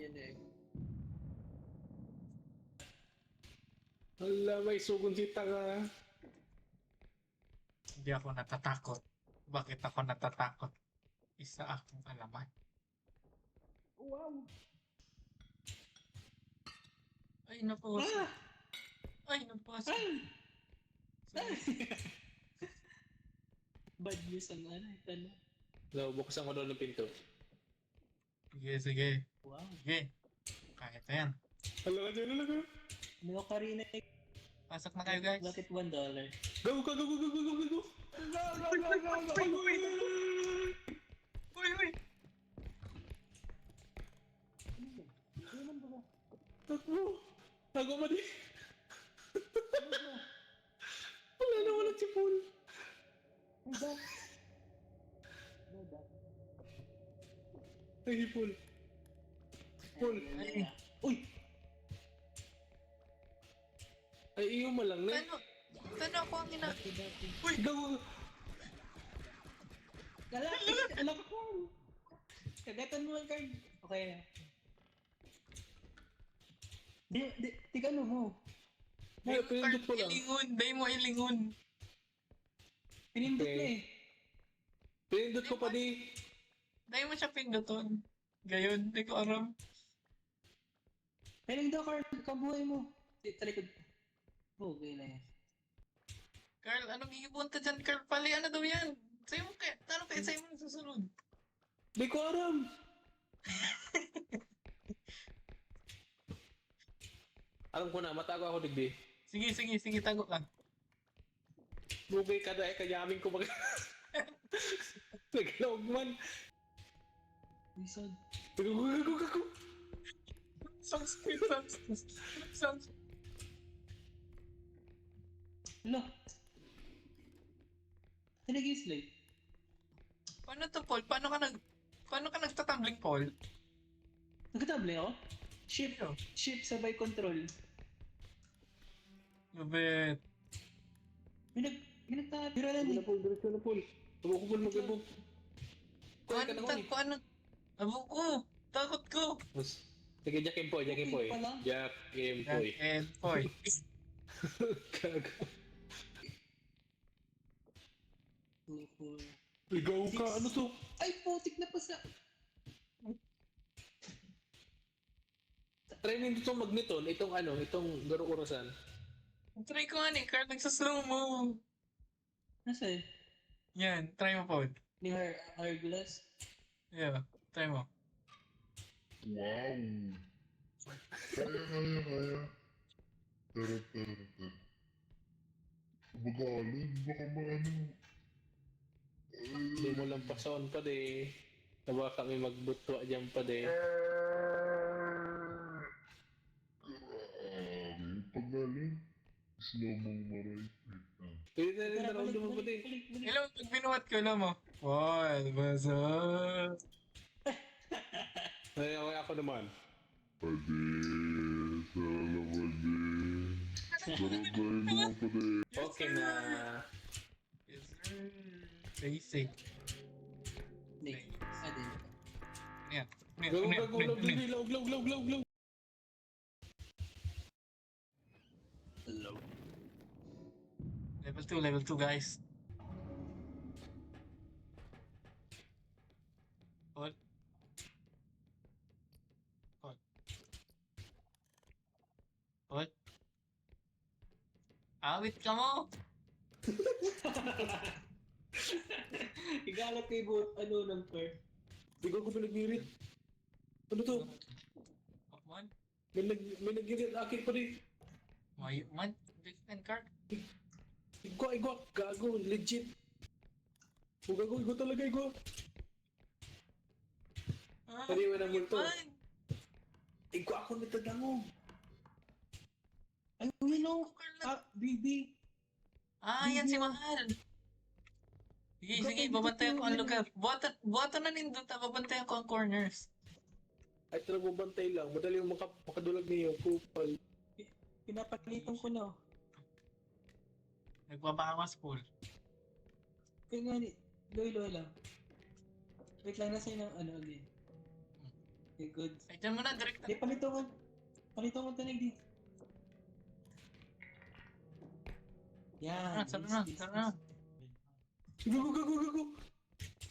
yun eh. Hala, may sugon si tanga. Hindi ako natatakot. Bakit ako natatakot? Isa akong alaman. Wow! Ay, napos. Ah! Ay, napos. Ay! Sorry. Bad news ang ano, ito na. No, buksan ko doon ng pinto. Sige, sige. Wow. Sige. Kaya ito yan. Hala ka dyan, hala ka. Ano ka rin eh. Pasok na kayo, guys. Bakit $1? Go, go, go, go, go, go, go, go, go. Uy, uy! Takbo. Tago mo di. Wala na, walang si Paul. Ay, Paul. Paul. Ay. Uy! Ay, iyo mo lang na. Paano ako ang ina... Uy, go, go, go. Alam ko! Kagatan mo ang card. Okay na. Tigano mo. Ay, pinindot ko lang. Ilingon. Dahil mo ilingon. Pinindot Okay. na eh. Pinindot ko pa di. Dahil mo siya pinduton. Gayon, hindi ko aram. Meron daw card. Kabuhay mo. Talikod. Okay na yan. Carl, anong iibunta dyan, Carl? Pali, ano daw yan? Sa'yo mo kaya, tanong kaya sa'yo mo susunod. Di ko aram. Alam ko na, matago ako digdi. Sige, sige, sige, tago ka. Bugay ka dahil kanyamin ko mag... Naglawag man. Wizard. Go, go, go, go, go. Sounds good, sounds good. Hala. Nag-slate. Paano to, Paul? Paano ka nagtatumbling, Paul? Nagkatable ako? Shift. Ano? Shift sabay control. Lubet. May nagtatira Sige lang na, eh. Paul. Diretso na, Paul. Abo ko, Paul, mag-ibog. Kuya ka na, Paul. Paano? Abo ko. Takot ko. Sige, Jack and Poy, Jack and Poy. Okay pala. Jack and Poy. And, Paul. Gago. Cool. Ligaw ka, ano to? Ay, putik na pa sa... Try mo itong magneton, itong garo orasan. Try ko nga ni Carl, nagsaslow mo. Nasa eh? Yan, try mo, Paul. Ni Hourglass. Yeah, try mo. Wow! Kaya. Tara. Bagalin, baka maano. Hindi mo lang pasaon pa de. Nawa kami magbutwa dyan pa de. Grabe, pagaling. Slow mong maray. Pwede na rin na round mo pa de. balik. Hello, pag binuhat ko, alam mo. Paul, basa. Ay, ako naman. Pade, sana pade. Daradayin mo pade. Okay na. Yes, sir. Stay safe. Hindi. Din. Yan. Go, glow. Hello. Level 2, guys. Paul. Awit ka mo! Igalat kay Boat, ano ng card. Ligaw ko pinagnirit. Ano to? Pokemon? May nagnirit akin pa de. Man? Big fan card? Igwa. Gago, legit. Gago talaga, igwa. Ah, Pwede mo ng multo. man! Igwa ako nagtadango. Ay, Willow! BB! Ah, yan si Mahal! Sige, babantayan ko ang lugar. Buhato na nindot, babantayan ko ang corners. Ay, talagang bantay lang. Madali yung makadulag niyo. Kupal. Pinapalitan ko na. Nagbabawas, Paul. Kaya nga, Loy lang. Wait lang, nasa yun ang ano again. Okay, good. Ay, dyan mo na, direct na. Hindi, palito mo. Palito mo tanig dito. Yan. Sana na, sana na. Go.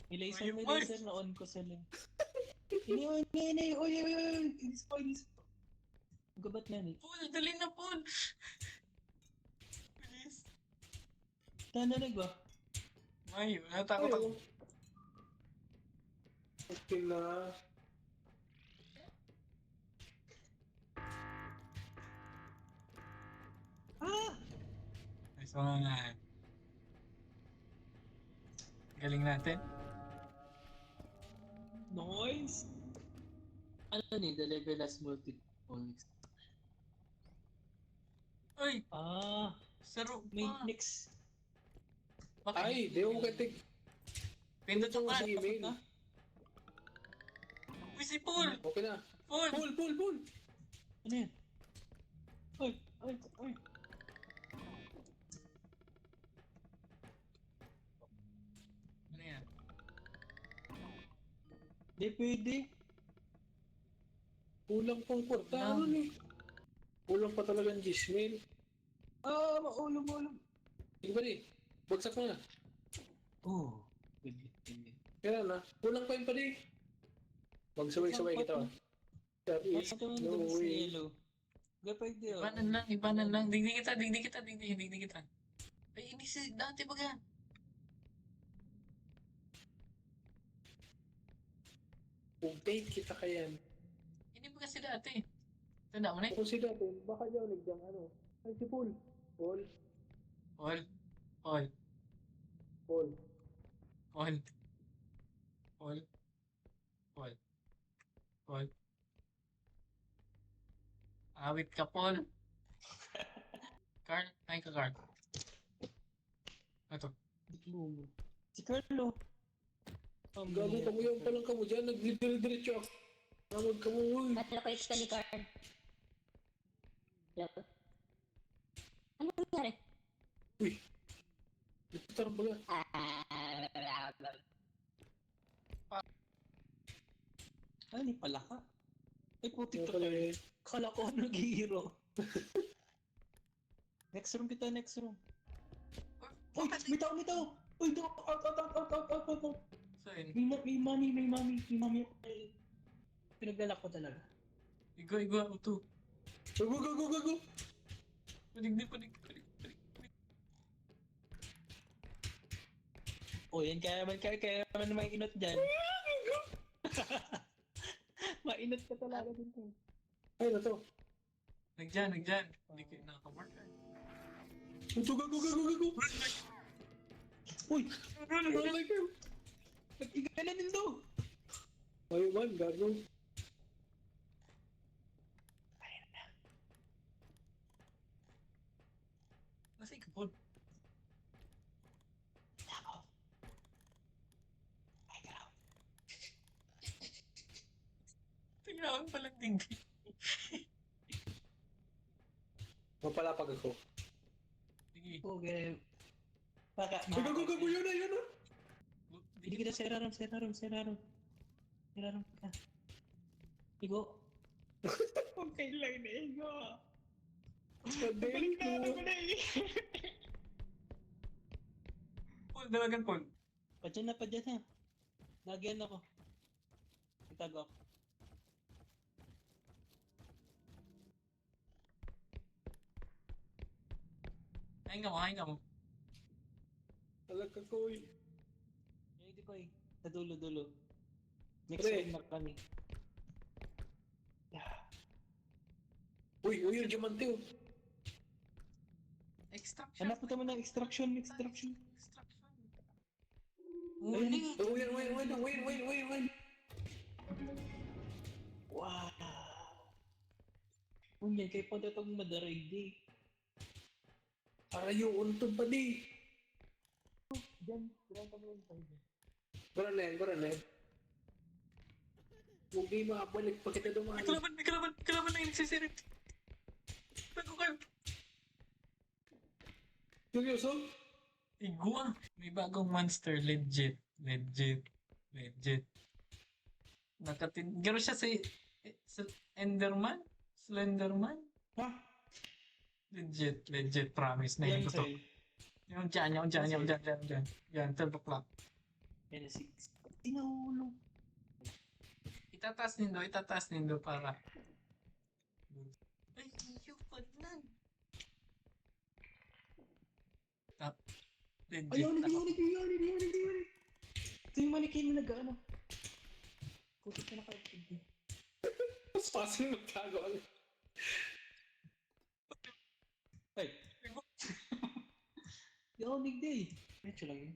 May laser, Ay, may boy. laser na on ko sa link. Ini. Oy. This. Gabat na ni. Paul, dali na, Paul. Bilis. Nananig ba? Ay, natakot ako. Okay na. Ah! Nice one. Galing natin. Noise! Ano ni? The level as multiple. Uy, Ah! saro May pa. next. Bakit? Ay, di mo katig. Pindot Ito ka. sa email. Na? Uy, si Paul. Okay na. Paul. Pull. Ano yan? Oy! Ano yan? Di pwede. Kulang pang kwarta. Kulang. Ano ni? Kulang pa talagang Gmail. Ah! Maulong. Hindi ba ni? Bagsak mo na. Oh. Good. Kaya na. Kulang pa yung pa di. Magsabay-sabay kita. There is Ito mo no dun sa way. yellow. Di pwede oh. Ibanan lang. Digdi kita. Ay, hindi si dati baga. Update kita kayan. Hindi baga si dati. Tanda mo na eh. Kung sila din, baka diyaw nagdang ano. Ay, si Paul. Paul. Awit ka, Paul. Carl, ay ka, Carl. Ito. Si Carlo. Gago ka mo yan palang ka mo dyan. Nagdidiri-diretso ako. Namag ka mo, uy. Nalapit ka ni Carl. Hello? Ano nangyari? Uy. Ito ba nga? Ay, di pala ka. Ay, putik Ito ka. pala eh. Kala ko nag-hero. Next room kita, next room. Uy, may tao. Uy, out. Saan? May mami. Pinagdala ko talaga. Igo, auto. Go. Panig. O, yan kaya naman mainot dyan. Mainot ka talaga dito. Ay, na to. Nagdyan. Hindi kayo nakamark. Ito, go. Uy, Oh my God. nag-iga na din to. Ay, man, gago. Nasa ka, Paul. Tingnan ko palang tingin. Mapalapag ako. Sige. Okay. Baka, Go, yun na. Hindi kita seraram ka. Igo. Okay lang na Igo. Balik na mo. Paul, dalagan, Paul. Padyan na. Lagyan ako. Itago ako. Hain ka mo. Alag ka ko, uy. Hindi ko eh. Sa dulo. Next Pre. room na kami. Uy, yung diamante, oh. Extraction. Hanap mo ng extraction. Huli. Oh, wait. Wow. Unyan, kay pa itong madarig di. Para yung untog pa di. Diyan, kami yung tayo. Gora na yan. Huwag di makabalik pa kita dumaan. May kalaban na yung nagsisirit. Bago ka. Seryoso? Igwa. May bagong monster. Legit. Gano'n siya sa Enderman? Slenderman? Ha? Legit, promise na Yan yun to. sa'yo. Yung dyan. Yan, 12 o'clock. Yan, 6. Tinahulog. Itataas nindo para. Ay, yung paglan. Legit. Ayaw, nag-iwan. Ito yung manikin na nag-ano. Kutot ka nakapagpindi. Mas fácil magtago. Ay. Yo, nigday. Medyo lang yun.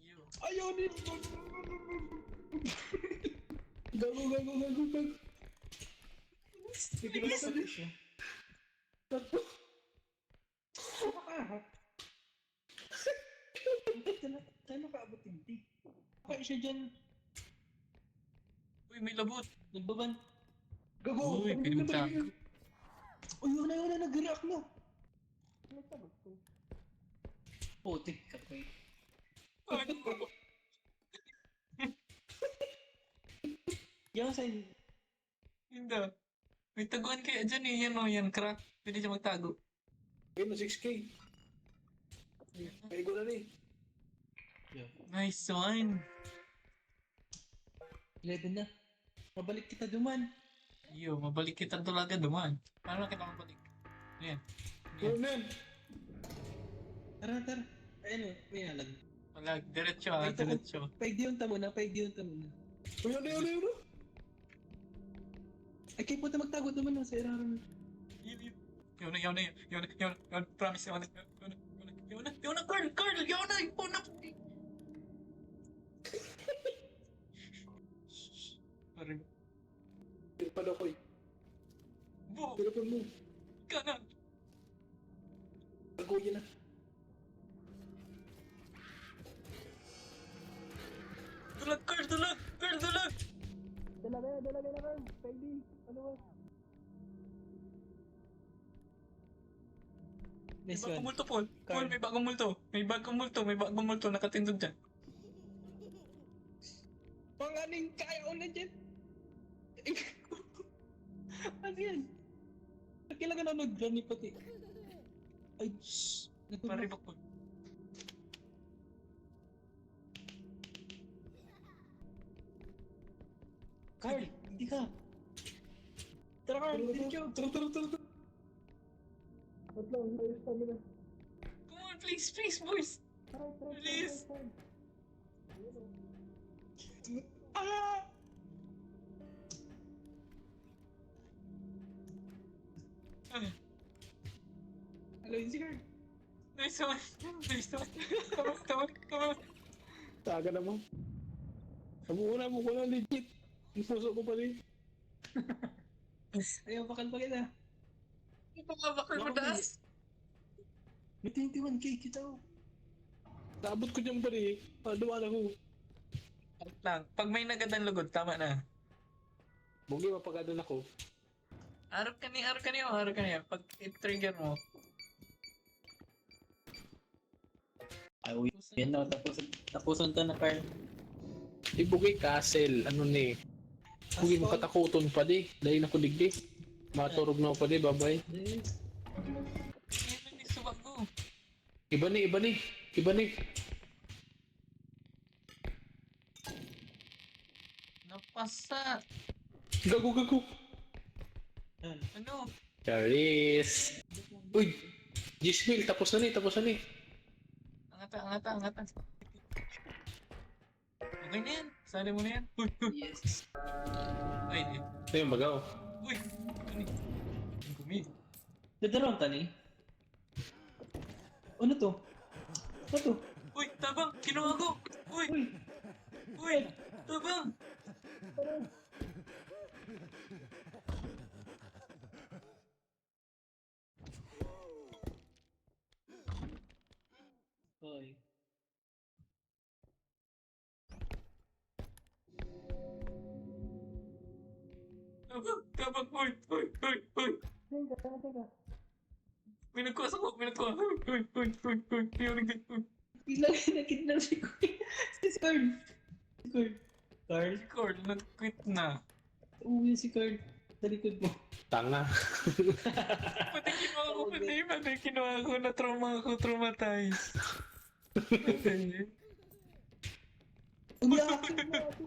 Yo. Ayaw, Gago. Hindi ko nasabi siya. Tayo makaabot hindi. Kaya siya dyan. Uy, may labot. Nagbaban. Uy, pinagtago. Uy, yun na, nag-react na. Nagtagot ko. Putik ka pa eh. Yan sa'yo. Hindi. May taguan kaya dyan eh. Yan o, yan crack. Pwede siya magtago. Game na 6K. Pwede ko na ni. Nice one. 11 na. Mabalik kita duman. Yo, mabalik kita talaga duman. Paano na kita mabalik? Ayan. Ano yan? Tara. Ayun o, may halag. Wala, diretso. Paigdiyon ta muna. Uy, ano? Ay, kayo punta magtago duman sa iraran. Yun na. Promise, yun na, Carl, yun na. Sorry. Pero pa daw ko eh. Bu, Pero pa mo. kanan. Tago yun na. Dulag, Carl. Dalaga na. Paigdi. Ano ba? May Nice bagong one. multo, Paul. Paul, may bagong multo. Nakatindog dyan. Panganing kaya ko na dyan. Ano yan? Kailangan na nag-run ni pati. Ay, shhh. Paribak, Paul. Carl, hindi ka. Tara Carl, diretso. Tara. At lang, ayos kami na. Come on, please, boys. Please. Ah! Hello, yun si Carl. Nice one. Come on. Taga naman. Nabuo ko na legit. Yung puso ko pa rin. Ayaw, bakal pa kita. Ipangabakal mo daas. May 21k kita oh. Naabot ko dyan pa rin. Paduan ako. Lang, pag may nagadang lugod, tama na. Bugi, mapagadan ako. Harap ka niya. Pag i-trigger mo, Ay, uy. Yan na, tapusan ta na Carl. Bugi, castle. Ano ni? Bugi, makatakuton pa di. Dahil ako digdi. Maturog na ako pa di, babay. yan ang isubak ko. Iba ni. Napasa. Gago. Yan. Ano? Charis. Uy, Gismil, tapos na ni. Angatan. Okay na yan. Sali mo na yan. Uy. Yes. Ay, Ito yung bagaw. uy. Ano yun? Ang gumi. Dadaroon ta ni? Ano to? Uy, tabang! Kinuha ko! Uy! Tabang! Hoy. Tabang! Uy! Teka. May nagkuha sa ko! Uy! Uy! Bigla na kidnap si Carl. Si Carl. Carl? Si Carl, nag-quit na. Oo, yun si Carl. Sa likod mo. Tanga. Pati kinuha ko, pati kinuha ko, na-trauma ako, traumatized. Pati. Umiyakin mo ako.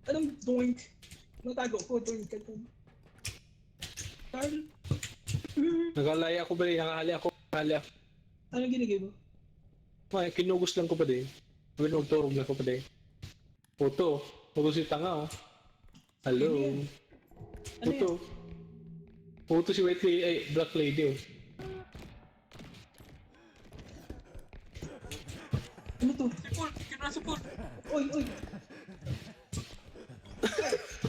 Anong doink? Natago ko, doink ka doon. Carl? Nakalaya ako ba din? Nakahali ako. Anong ginigay mo? Ay, kinugos lang ko pa din. Sabi na magturog lang ko pa din. Puto. Puto si tanga oh. Hello. Ano yan? Ano Puto. Puto si white lady, ay black lady oh. Ano to? Si Paul, kinuha si Paul. Oy, oy!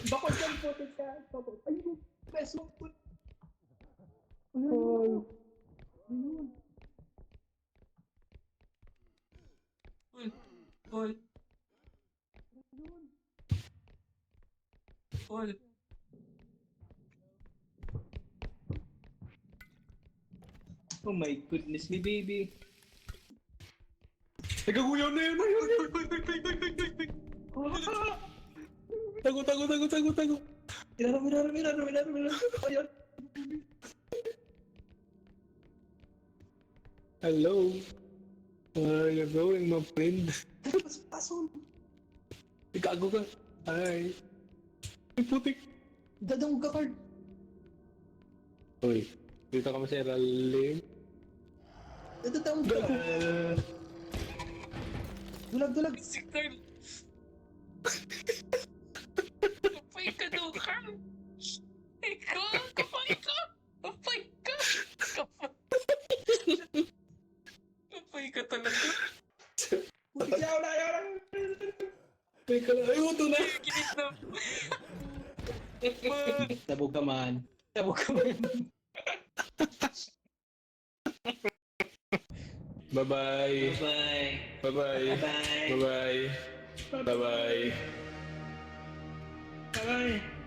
Bakit yan po ka? Ayun! Beso po! Ayun! Ayun! Paul. Paul. Oh my goodness me, baby! Nagaguyaw na yun! Tago! Minaro! Ayun! Hello. Where are you going, my friend? Pason! Gago ka. Ay. Ay, putik. Dadang ka, Carl! Uy, dito ka masiralim. Dadang ka! Dulag! Si Carl. Kapay ka daw, Carl. Ikaw, kapay ka. Kapay ka. Kapay ka talaga. Yaw na! Teka lang. Ay, uto na. Ginit na. Sabog ka man. Bye-bye. Bye! Bye-bye. Bye! Bye-bye. Bye-bye. Bye!